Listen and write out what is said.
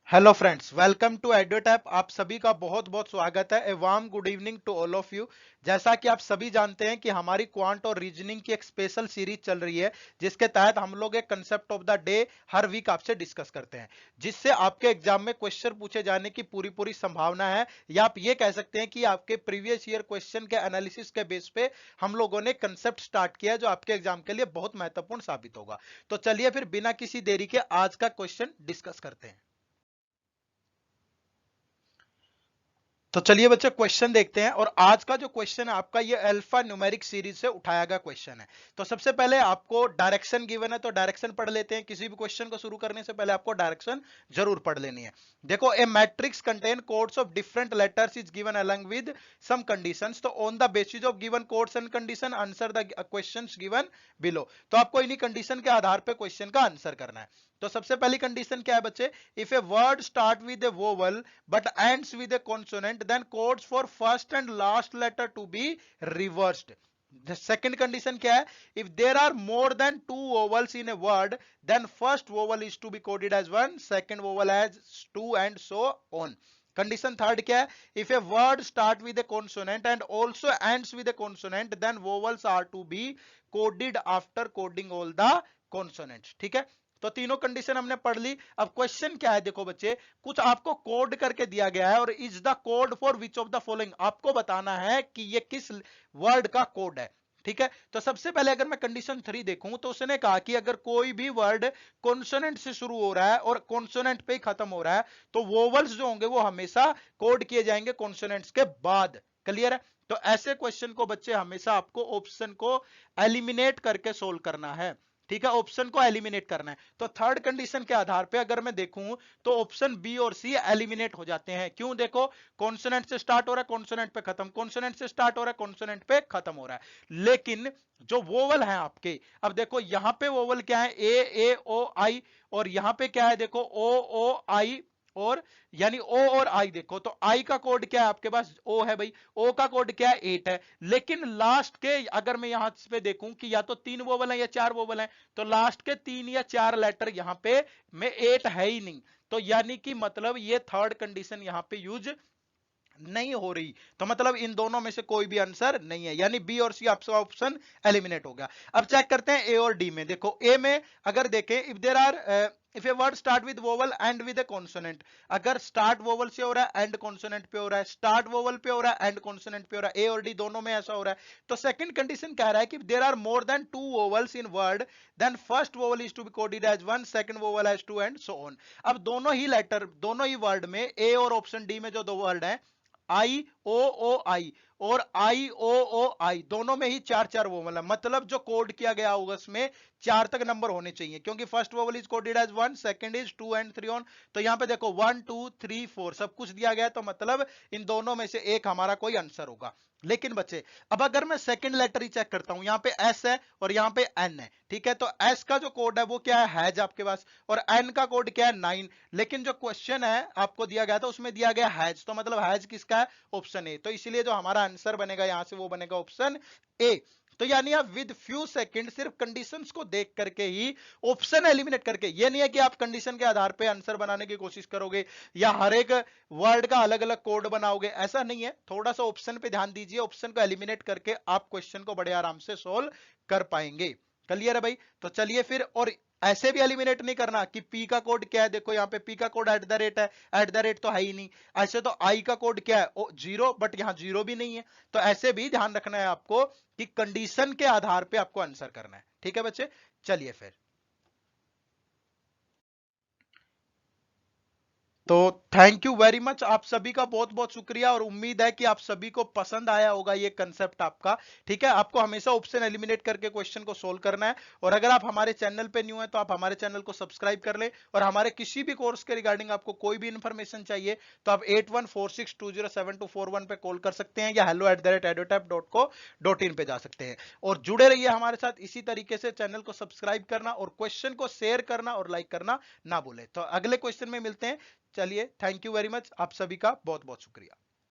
Hello friends, welcome to EduTap. आप सभी का बहुत बहुत स्वागत है। A warm good evening to all of you. जैसा कि आप सभी जानते हैं कि हमारी क्वांट और रीजनिंग की एक स्पेशल सीरीज चल रही है, जिसके तहत हम लोग एक कंसेप्ट ऑफ द डे हर वीक आपसे डिस्कस करते हैं, जिससे आपके एग्जाम में क्वेश्चन पूछे जाने की पूरी पूरी संभावना है। या आप ये कह सकते हैं कि आपके प्रीवियस ईयर क्वेश्चन के एनालिसिस के बेस पे हम लोगों ने कंसेप्ट स्टार्ट किया है, जो आपके एग्जाम के लिए बहुत महत्वपूर्ण साबित होगा। तो चलिए फिर बिना किसी देरी के आज का क्वेश्चन डिस्कस करते हैं। तो चलिए बच्चे क्वेश्चन देखते हैं। और आज का जो क्वेश्चन है आपका, ये अल्फा न्यूमेरिक सीरीज से उठाया गया क्वेश्चन है। तो सबसे पहले आपको डायरेक्शन गिवन है, तो डायरेक्शन पढ़ लेते हैं। किसी भी क्वेश्चन को शुरू करने से पहले आपको डायरेक्शन जरूर पढ़ लेनी है। देखो, a matrix contain codes of different letters is given along with some conditions. तो on the basis of given codes and condition answer the questions given below. तो आपको इन्हीं कंडीशन के आधार पे क्वेश्चन का आंसर करना है। तो सबसे पहली कंडीशन क्या है बच्चे? If a word start with A vowel but ends with a consonant, then codes for first and last letter to be reversed. The second condition क्या है? If there are more than two vowels in a word, then first vowel is to be coded as one, second vowel as two, and so on. Condition third क्या है? If a word start with a consonant and also ends with a consonant, then vowels are to be coded after coding all the consonants. ठीक है? तो तीनों condition हमने पढ़ ली। अब question क्या है? देखो बच्चे, कुछ आपको कोड करके दिया गया है और is the code for which of the following, आपको बताना है कि ये किस वर्ड का कोड है। ठीक है, तो सबसे पहले अगर मैं कंडीशन 3 देखूं तो उसने कहा कि अगर कोई भी वर्ड कॉन्सोनेंट से शुरू हो रहा है और कॉन्सोनेंट पे ही खत्म हो रहा है, तो वोवल्स जो होंगे वो हमेशा कोड किए जाएंगे कॉन्सोनेंट्स के बाद। क्लियर है? तो ऐसे क्वेश्चन को बच्चे हमेशा आपको ऑप्शन को एलिमिनेट करके सोल्व करना है। ठीक है, ऑप्शन को एलिमिनेट करना है। तो थर्ड कंडीशन के आधार पे अगर मैं देखूं तो ऑप्शन बी और सी एलिमिनेट हो जाते हैं। क्यों? देखो, कॉन्सोनेंट से स्टार्ट हो रहा है, कॉन्सोनेंट पे खत्म, कॉन्सोनेंट से स्टार्ट हो रहा है, कॉन्सोनेंट पे खत्म हो रहा है। लेकिन जो वोवल है आपके, अब देखो यहां पे वोवल क्या है? ए ओ आई। और यहां पे क्या है? देखो ओ आई। और यानी ओ और आई। देखो तो आई का कोड क्या है आपके पास? ओ है भाई। ओ का कोड क्या है? 8 है। लेकिन लास्ट के अगर मैं यहां पे देखूं कि या तो 3 वोवल है या 4 वोवल है, तो लास्ट के 3 या 4 लेटर यहां पे में 8 है ही नहीं। तो यानी कि मतलब ये थर्ड कंडीशन यहां पे यूज नहीं हो रही। तो मतलब इन दोनों में से कोई भी आंसर नहीं है, यानी बी और सी आपका ऑप्शन एलिमिनेट हो गया। अब चेक करते हैं ए और डी में। देखो ए में अगर देखें, if there are if a word start with vowel end with a consonant, अगर स्टार्ट वोवल से हो रहा है एंड कॉन्सोनेंट पे हो रहा है, स्टार्ट वोवल पे हो रहा है एंड कॉन्सोनेंट पे हो रहा है, ए और डी दोनों में ऐसा हो रहा है, तो सेकंड कंडीशन कह रहा है कि there are more than two vowels in word, then first vowel is to be coded as one, second vowel as two, and so on. अब दोनों ही लेटर, दोनों ही वर्ड में, ए और ऑप्शन डी में जो दो वर्ड है आई ओ आई और आई ओ आई, दोनों में ही चार चार वोवल है। मतलब जो कोड किया गया होगा उसमें 4 तक नंबर होने चाहिए, क्योंकि first vowel is coded as 1, second is 2 and 3 on. तो यहां पे देखो 1 2 3 4 सब कुछ दिया गया है, तो मतलब इन दोनों में से एक हमारा कोई आंसर होगा। लेकिन बच्चे, अब अगर मैं सेकंड लेटर ही चेक करता हूं, यहां पे एस है और यहां पे एन है। ठीक है, तो एस का जो कोड है वो क्या है? हैज आपके पास। और एन का कोड क्या है? 9। लेकिन जो क्वेश्चन है आपको दिया गया था उसमें दिया गया हैज, तो मतलब हैज किसका है? Option A. तो इसलिए जो हमारा आंसर बनेगा यहां से वो बनेगा ऑप्शन ए। तो यानी आप विद फ्यू सेकंड सिर्फ कंडीशंस को देख करके ही, ऑप्शन एलिमिनेट करके, ये नहीं है कि आप कंडीशन के आधार पे आंसर बनाने की कोशिश करोगे या हर एक वर्ड का अलग अलग कोड बनाओगे, ऐसा नहीं है। थोड़ा सा ऑप्शन पे ध्यान दीजिए, ऑप्शन को एलिमिनेट करके आप क्वेश्चन को बड़े आराम से सोल्व कर पाएंगे। क्लियर है भाई? तो चलिए फिर, और ऐसे भी एलिमिनेट नहीं करना कि पी का कोड क्या है। देखो यहाँ पे पी का कोड एट द रेट है, एट द रेट तो है ही नहीं। ऐसे तो आई का कोड क्या है? जीरो, बट यहाँ जीरो भी नहीं है। तो ऐसे भी ध्यान रखना है आपको कि कंडीशन के आधार पे आपको आंसर करना है। ठीक है बच्चे, चलिए फिर। तो थैंक यू वेरी मच, आप सभी का बहुत बहुत शुक्रिया, और उम्मीद है कि आप सभी को पसंद आया होगा ये कंसेप्ट आपका। ठीक है, आपको हमेशा ऑप्शन एलिमिनेट करके क्वेश्चन को सोल्व करना है। और अगर आप हमारे चैनल पे न्यू हैं तो आप हमारे चैनल को सब्सक्राइब कर ले, और हमारे किसी भी कोर्स के रिगार्डिंग आपको कोई भी इंफॉर्मेशन चाहिए तो आप 8146207241 पे कॉल कर सकते हैं, या hello@edotap.co.in पे जा सकते हैं। और जुड़े रहिए हमारे साथ इसी तरीके से। चैनल को सब्सक्राइब करना और क्वेश्चन को शेयर करना और लाइक करना ना भूले। तो अगले क्वेश्चन में मिलते हैं। चलिए, थैंक यू वेरी मच, आप सभी का बहुत बहुत शुक्रिया।